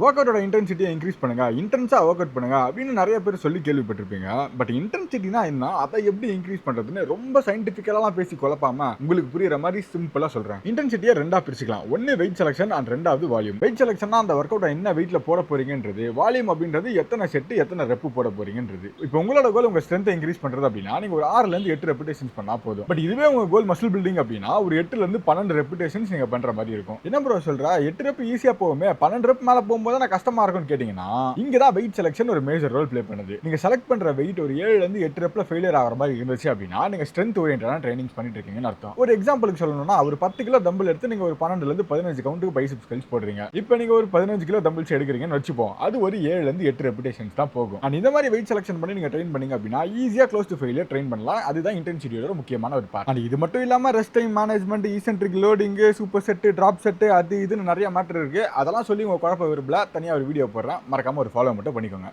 Work அவுட்டோட இன்டென்சிட்டியை increase பண்ணுங்க, இன்டென்ஸா work out பண்ணுங்க அப்படின்னு நிறைய பேர் சொல்லி கேள்விப்பட்டிருப்பீங்க. பட் இன்டென்சிட்டினா என்ன, அதை எப்படி இன்க்ரீஸ் பண்றதுன்னு ரொம்ப சயின்டிபிக்கலா பேசி குழப்பாம உங்களுக்கு புரியுற மாதிரி சிம்பிளா சொல்றேன். இன்டென்சிட்டியை ரெண்டா பிரிச்சுக்கலாம். ஒன்னு வெயிட் செலக்ஷன் அண்ட் ரெண்டாவது வால்யூம். வெயிட் செலக்ஷன்னா அந்த ஒர்க் அவுட் என்ன வெயிட்ல போட போறீங்கன்றது, வால்யூம் அப்படின்றது எத்தனை செட் எத்தனை ரெப் போட போறீங்கன்றது. இப்போ உங்களோட கோல் உங்க ஸ்ட்ரென்த்தை இன்க்ரீஸ் பண்றது அப்படின்னா நீங்க ஒரு 6ல இருந்து 8 ரெப்பிடேஷன்ஸ் பண்ணா போதும். பட் இதுவே உங்க கோல் மசில் பில்டிங் அப்படின்னா ஒரு 8ல இருந்து 12 ரெப்பிடேஷன்ஸ் நீங்க பண்ற மாதிரி இருக்கும். என்ன ப்ரோ சொல்றா, 8 ரெப் ஈஸியா போகுமே, 12 ரெப் மேல போகும்போது நான் கஷ்டமா இருக்கும் கேட்டீங்கன்னா, இங்க தான் வெயிட் செலக்ஷன் ஒரு மேஜர் ரோல் ப்ளே பண்ணுது. நீங்க செலக்ட் பண்ற வெயிட் ஒரு 7ல இருந்து 8 ரெப்ல ஃபெயிலியர் ஆகிற மாதிரி இருந்துச்சு அப்படின்னா நீங்க ஸ்ட்ரென்த் ஓரியன்டான ட்ரைனிங்ஸ் பண்ணிட்டு இருக்கீங்கன்னு அர்த்தம். ஒரு எக்ஸாம்பிளுக்கு சொல்லணும்னா, ஒரு 10 கிலோ டம்பிள் எடுத்து நீங்க ஒரு 12ல இருந்து 15 கவுண்ட்டுக்கு பைசெப்ஸ் கல்ஸ் போடுறீங்க. இப்போ நீங்க ஒரு 15 கிலோ டம்பிள்ஸ் எடுக்கிறீங்கன்னு வச்சுப்போம். அது ஒரு 7ல இருந்து 8 ரெப்பிடேஷன்ஸ் தான் போகும். அண்ட் இந்த மாதிரி வெயிட் செலக்ஷன் பண்ணி நீங்க ட்ரெயின் பண்ணீங்க அப்படின்னா ஈஸியா க்ளோஸ் டு ஃபெயிலியர் ட்ரெயின் பண்ணலாம். அதுதான் இன்டென்சிட்டியோட முக்கியமான ஒரு பார்ட். அண்ட் இது மட்டும் இல்லாம rest time management, eccentric loading, super set, drop set, அது இதுன்னு நிறைய மேட்டர் இருக்கு. அதெல்லாம் சொல்லி உங்க குழப்ப விரும்பல, தனியா ஒரு வீடியோ போடுறேன். மறக்காம ஒரு ஃபாலோ மட்டும் பண்ணிக்கோங்க.